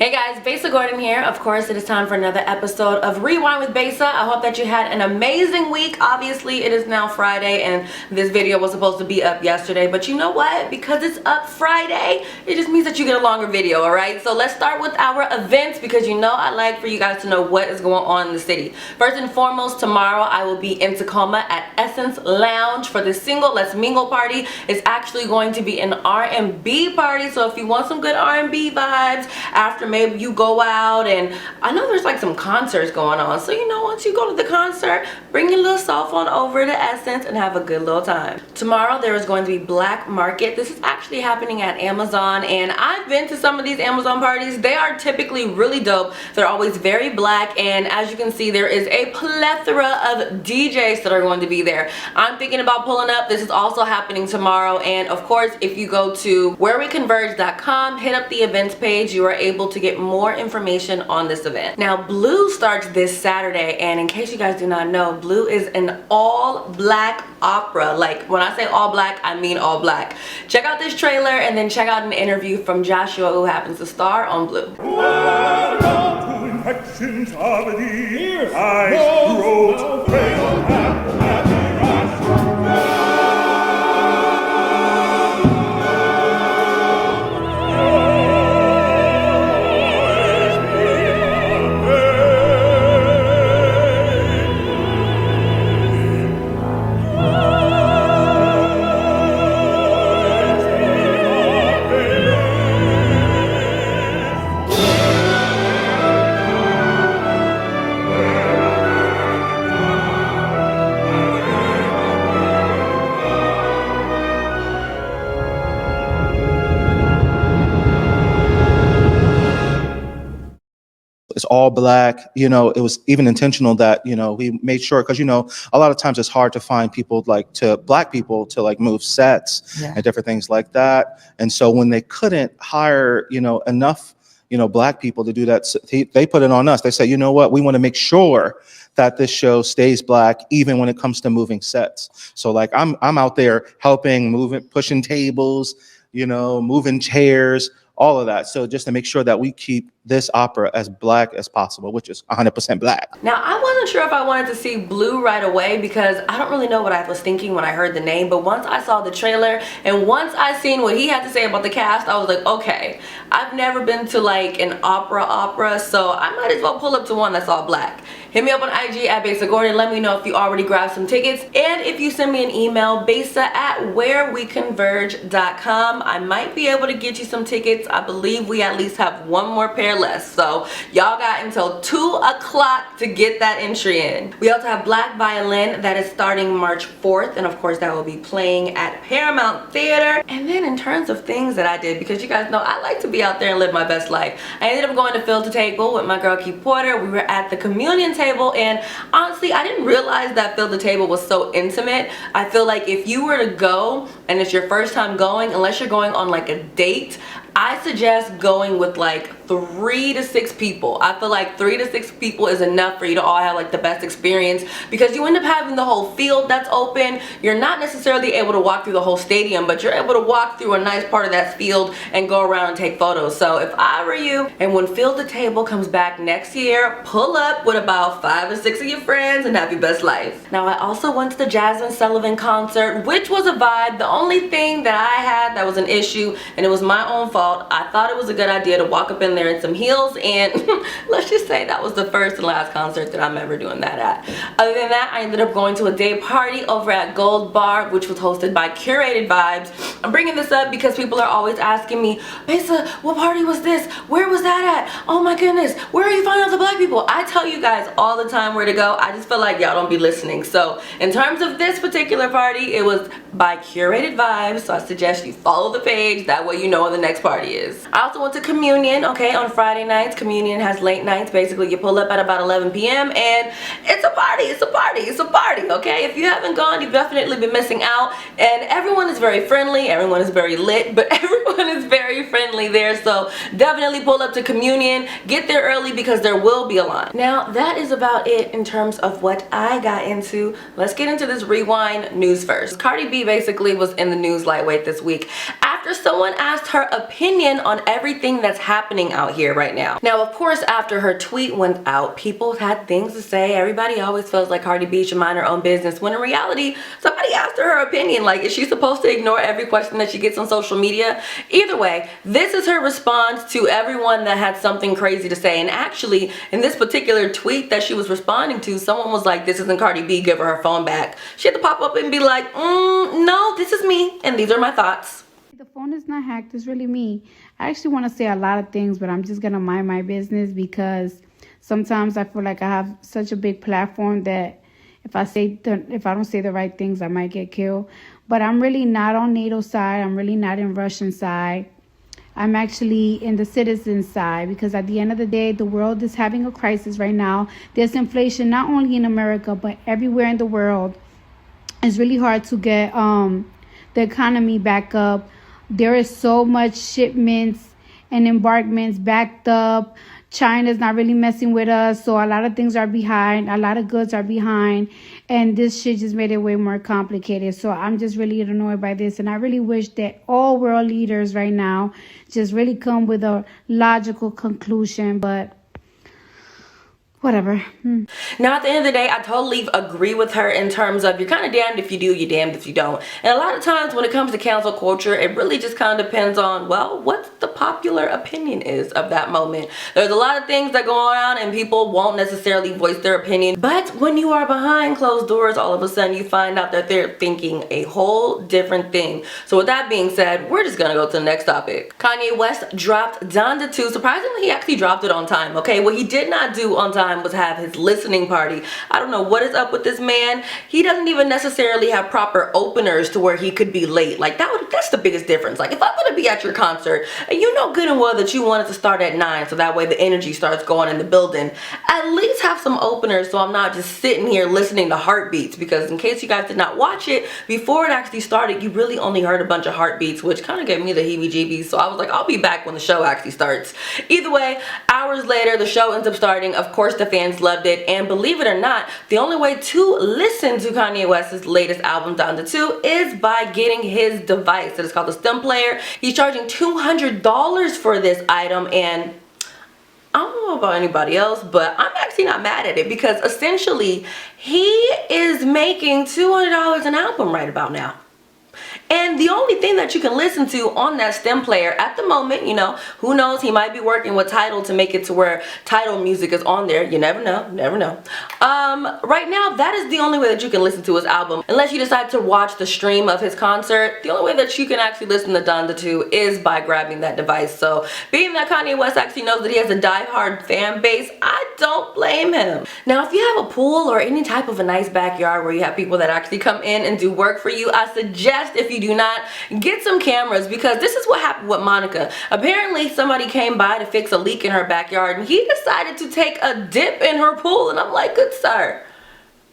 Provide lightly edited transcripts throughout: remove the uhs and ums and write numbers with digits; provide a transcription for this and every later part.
Hey guys, Besa Gordon here. Of course, it is time for another episode of Rewind with Besa. I hope that you had an amazing week. Obviously, it is now Friday and this video was supposed to be up yesterday, but you know what? Because it's up Friday, it just means that you get a longer video, alright? So let's start with our events because you know I like for you guys to know what is going on in the city. First and foremost, tomorrow I will be in Tacoma at Essence Lounge for the single Let's Mingle party. It's actually going to be an R&B party, so if you want some good R&B vibes after maybe you go out, and I know there's like some concerts going on, so you know, once you go to the concert, bring your little cell phone over to Essence and have a good little time. Tomorrow there is going to be Black Market. This is actually happening at Amazon, and I've been to some of these Amazon parties. They are typically really dope. They're always very black, and as you can see, there is a plethora of DJs that are going to be there. I'm thinking about pulling up. This is also happening tomorrow, and of course, if you go to whereweconverge.com, hit up the events page, you are able to get more information on this event. Now, Blue starts this Saturday, and in case you guys do not know, Blue is an all-black opera. Like, when I say all black, I mean all black. Check out this trailer and then check out an interview from Joshua, who happens to star on Blue. It's all black. You know, it was even intentional that, you know, we made sure, because, you know, a lot of times it's hard to find people black people to like move sets and different things like that. And so when they couldn't hire, you know, enough, you know, black people to do that, they put it on us. They say, you know what, we want to make sure that this show stays black even when it comes to moving sets. So like I'm out there helping, moving, pushing tables, you know, moving chairs, all of that. So just to make sure that we keep this opera as black as possible, which is 100% black. Now, I wasn't sure if I wanted to see Blue right away because I don't really know what I was thinking when I heard the name, but once I saw the trailer and once I seen what he had to say about the cast, I was like, okay, I've never been to like an opera, so I might as well pull up to one that's all black. Hit me up on IG at Besa Gordon. Let me know if you already grabbed some tickets. And if you send me an email, besa@whereweconverge.com, I might be able to get you some tickets. I believe we at least have one more pair left. So y'all got until 2 o'clock to get that entry in. We also have Black Violin that is starting March 4th. And of course that will be playing at Paramount Theater. And then in terms of things that I did, because you guys know I like to be out there and live my best life, I ended up going to Fill the Table with my girl Key Porter. We were at the communion table, and honestly I didn't realize that Fill the Table was so intimate. I feel like if you were to go and it's your first time going, unless you're going on like a date, I suggest going with like 3 to 6 people. I feel like 3 to 6 people is enough for you to all have like the best experience, because you end up having the whole field that's open. You're not necessarily able to walk through the whole stadium, but you're able to walk through a nice part of that field and go around and take photos. So if I were you, and when Fill the Table comes back next year, pull up with about 5 or 6 of your friends and have your best life. Now, I also went to the Jasmine Sullivan concert, which was a vibe. The only thing that I had that was an issue, and it was my own fault, I thought it was a good idea to walk up in there in some heels, and let's just say that was the first and last concert that I'm ever doing that at. Other than that, I ended up going to a day party over at Gold Bar, which was hosted by Curated Vibes. I'm bringing this up because people are always asking me, Besa, what party was this? Where was that at? Oh my goodness, where are you finding all the black people? I tell you guys all the time where to go. I just feel like y'all don't be listening. So in terms of this particular party, it was by Curated Vibes, so I suggest you follow the page. That way you know when the next party is. I also went to communion, okay, on Friday nights. Communion has late nights. Basically, you pull up at about 11 p.m. and it's a party, it's a party, it's a party, okay? If you haven't gone, you've definitely been missing out. And everyone is very friendly, everyone is very lit, but everyone is very friendly there. So definitely pull up to communion. Get there early because there will be a line. Now, that is about it in terms of what I got into. Let's get into this Rewind news first. Cardi B basically was in the news lightweight this week after someone asked her opinion on everything that's happening happening out here right now. Now, of course, after her tweet went out, people had things to say. Everybody always feels like Cardi B should mind her own business, when in reality, somebody asked her opinion. Like, is she supposed to ignore every question that she gets on social media? Either way, this is her response to everyone that had something crazy to say. And actually, in this particular tweet that she was responding to, someone was like, this isn't Cardi B, give her phone back. She had to pop up and be like, no, this is me, and these are my thoughts. The phone is not hacked, it's really me. I actually want to say a lot of things, but I'm just going to mind my business because sometimes I feel like I have such a big platform that if I don't say the right things, I might get killed. But I'm really not on NATO's side. I'm really not in Russian side. I'm actually in the citizen side because at the end of the day, the world is having a crisis right now. There's inflation not only in America, but everywhere in the world. It's really hard to get the economy back up. There is so much shipments and embarkments backed up. China's not really messing with us, so a lot of things are behind. A lot of goods are behind, and this shit just made it way more complicated. So I'm just really annoyed by this, and I really wish that all world leaders right now just really come with a logical conclusion, but whatever. Now, at the end of the day, I totally agree with her in terms of you're kind of damned if you do, you're damned if you don't. And a lot of times when it comes to cancel culture, it really just kind of depends on, well, what the popular opinion is of that moment. There's a lot of things that go on and people won't necessarily voice their opinion. But when you are behind closed doors, all of a sudden you find out that they're thinking a whole different thing. So with that being said, we're just gonna go to the next topic. Kanye West dropped Donda 2. Surprisingly, he actually dropped it on time, okay? What he did not do on time was have his listening party. I don't know what is up with this man. He doesn't even necessarily have proper openers to where he could be late. Like that's the biggest difference. Like if I'm gonna be at your concert and you know good and well that you wanted to start at 9 so that way the energy starts going in the building, at least have some openers so I'm not just sitting here listening to heartbeats, because in case you guys did not watch it, before it actually started, you really only heard a bunch of heartbeats, which kind of gave me the heebie-jeebies. So I was like, I'll be back when the show actually starts. Either way, hours later, the show ends up starting. Of course, the fans loved it, and believe it or not, the only way to listen to Kanye West's latest album, Donda 2, is by getting his device. It is called the stem player. He's charging $200 for this item, and I don't know about anybody else, but I'm actually not mad at it because essentially he is making $200 an album right about now. And the only thing that you can listen to on that stem player at the moment, you know, who knows, he might be working with Tidal to make it to where Tidal music is on there. You never know, never know. Right now, that is the only way that you can listen to his album. Unless you decide to watch the stream of his concert, the only way that you can actually listen to Donda 2 is by grabbing that device. So being that Kanye West actually knows that he has a die-hard fan base, I don't blame him. Now, if you have a pool or any type of a nice backyard where you have people that actually come in and do work for you, I suggest, if you do not, get some cameras, because this is what happened with Monica. Apparently somebody came by to fix a leak in her backyard and he decided to take a dip in her pool, and I'm like, good sir,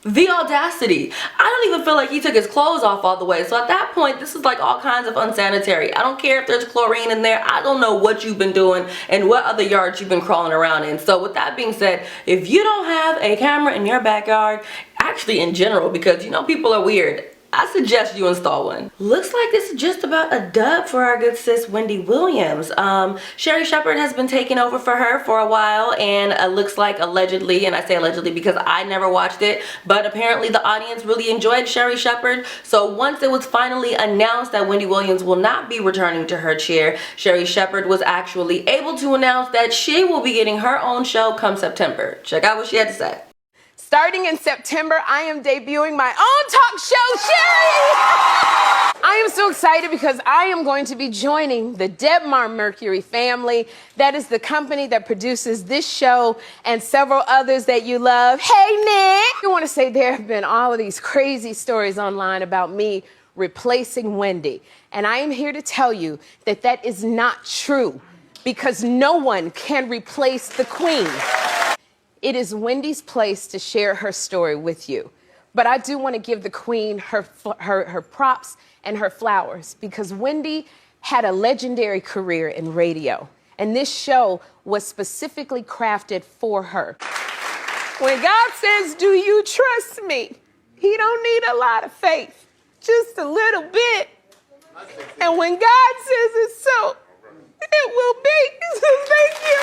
the audacity. I don't even feel like he took his clothes off all the way. So at that point, this is like all kinds of unsanitary. I don't care if there's chlorine in there. I don't know what you've been doing and what other yards you've been crawling around in. So with that being said, if you don't have a camera in your backyard, actually in general, because you know people are weird, I suggest you install one. Looks like this is just about a dub for our good sis Wendy Williams. Sherri Shepherd has been taking over for her for a while, and it looks like allegedly, and I say allegedly because I never watched it, but apparently the audience really enjoyed Sherri Shepherd. So once it was finally announced that Wendy Williams will not be returning to her chair, Sherri Shepherd was actually able to announce that she will be getting her own show come September. Check out what she had to say. Starting in September, I am debuting my own talk show, Sherri! I am so excited because I am going to be joining the Debmar Mercury family. That is the company that produces this show and several others that you love. Hey, Nick! I want to say there have been all of these crazy stories online about me replacing Wendy. And I am here to tell you that that is not true, because no one can replace the queen. It is Wendy's place to share her story with you. But I do want to give the queen her props and her flowers, because Wendy had a legendary career in radio, and this show was specifically crafted for her. When God says, do you trust me? He don't need a lot of faith, just a little bit. And when God says it's so, It will be. Thank you.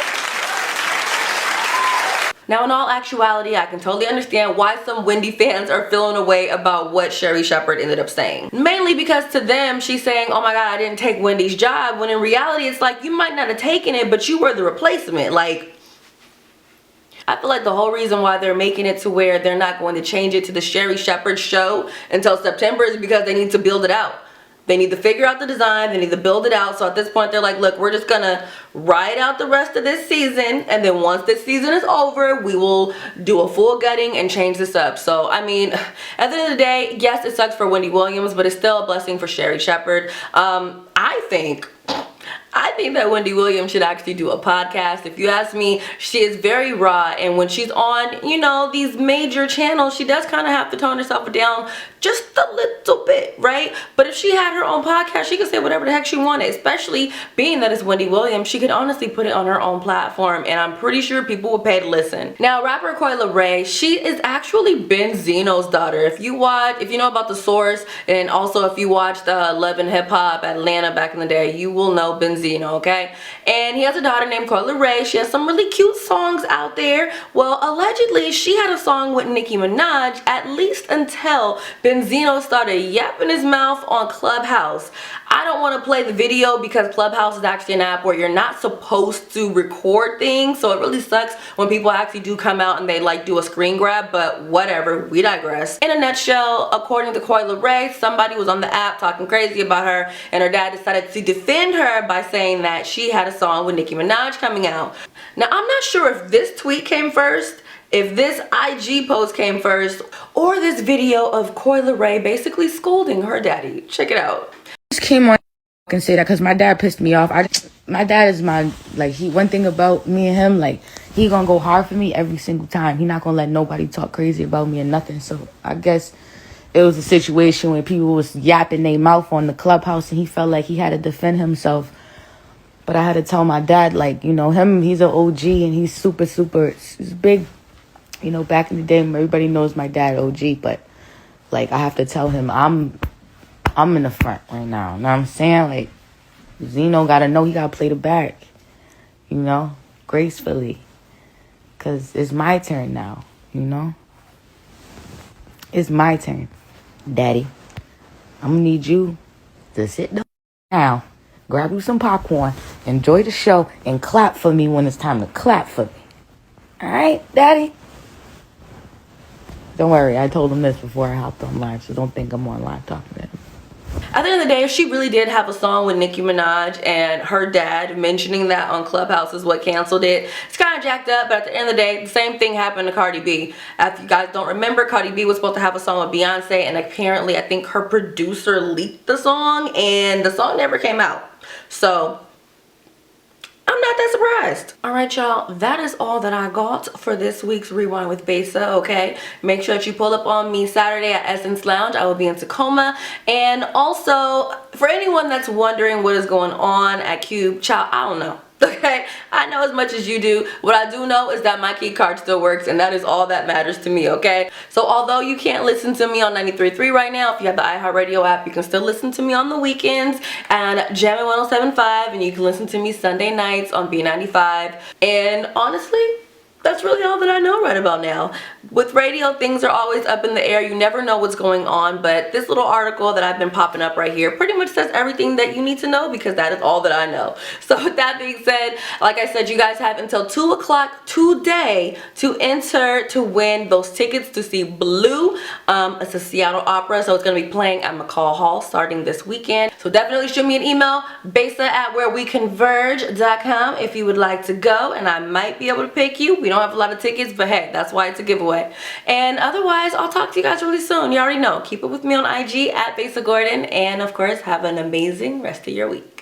Now, in all actuality, I can totally understand why some Wendy fans are feeling away about what Sherri Shepherd ended up saying. Mainly because to them, she's saying, oh my god, I didn't take Wendy's job, when in reality, it's like, you might not have taken it, but you were the replacement. Like, I feel like the whole reason why they're making it to where they're not going to change it to the Sherri Shepherd show until September is because they need to build it out. They need to figure out the design, they need to build it out. So at this point, they're like, look, we're just gonna ride out the rest of this season, and then once this season is over, we will do a full gutting and change this up. So, I mean, at the end of the day, yes, it sucks for Wendy Williams, but it's still a blessing for Sherri Shepherd. I think that Wendy Williams should actually do a podcast. If you ask me, she is very raw, and when she's on, you know, these major channels, she does kind of have to tone herself down just a little bit, right? But if she had her own podcast, she could say whatever the heck she wanted, especially being that it's Wendy Williams. She could honestly put it on her own platform, and I'm pretty sure people would pay to listen. Now, rapper Coi Leray, she is actually Benzino's daughter. If you know about The Source, and also if you watched Love and Hip Hop Atlanta back in the day, you will know Benzino, okay? And he has a daughter named Coi Leray. She has some really cute songs out there. Well, allegedly, she had a song with Nicki Minaj, at least until Benzino started yapping his mouth on Clubhouse. I don't want to play the video because Clubhouse is actually an app where you're not supposed to record things, so it really sucks when people actually do come out and they like do a screen grab, but whatever, we digress. In a nutshell, according to Coi Leray, somebody was on the app talking crazy about her, and her dad decided to defend her by saying that she had a song with Nicki Minaj coming out. Now, I'm not sure if this tweet came first, if this IG post came first, or this video of Coi Leray basically scolding her daddy. Check it out. Just came on and say that because my dad pissed me off. My dad is one thing about me and him, like, he gonna go hard for me every single time. He not gonna let nobody talk crazy about me or nothing. So I guess it was a situation where people was yapping their mouth on the Clubhouse, and he felt like he had to defend himself. But I had to tell my dad, like, you know, he's an OG, and he's super, he's big. You know, back in the day, everybody knows my dad OG, but, like, I have to tell him I'm in the front right now. You know what I'm saying? Like, Zeno got to know he got to play the back, you know, gracefully. Because it's my turn now, you know? It's my turn, Daddy. I'm going to need you to sit down now, grab you some popcorn, enjoy the show, and clap for me when it's time to clap for me. All right, Daddy? Don't worry, I told him this before I hopped on live, so don't think I'm on live talking to him. At the end of the day, if she really did have a song with Nicki Minaj and her dad mentioning that on Clubhouse is what canceled it, it's kind of jacked up, but at the end of the day, the same thing happened to Cardi B. If you guys don't remember, Cardi B was supposed to have a song with Beyonce, and apparently I think her producer leaked the song, and the song never came out. So I'm not that surprised. All right, y'all, that is all that I got for this week's Rewind with Besa, okay? Make sure that you pull up on me Saturday at Essence Lounge. I will be in Tacoma. And also, for anyone that's wondering what is going on at Cube, child, I don't know. Okay, I know as much as you do. What I do know is that my key card still works, and that is all that matters to me, okay? So although you can't listen to me on 93.3 right now, if you have the iHeartRadio app, you can still listen to me on the weekends and Jammin' 107.5, and you can listen to me Sunday nights on B95. And honestly, that's really all that I know right about now. With radio, things are always up in the air. You never know what's going on, but this little article that I've been popping up right here pretty much says everything that you need to know, because that is all that I know. So with that being said, like I said, you guys have until 2 o'clock today to enter to win those tickets to see Blue. It's a Seattle opera, so it's going to be playing at McCall Hall starting this weekend. So definitely shoot me an email, besa@whereweconverge.com, if you would like to go, and I might be able to pick you. We don't have a lot of tickets, but hey, that's why it's a giveaway. And otherwise, I'll talk to you guys really soon. You already know. Keep it with me on IG at Besa Gordon, and of course, have an amazing rest of your week.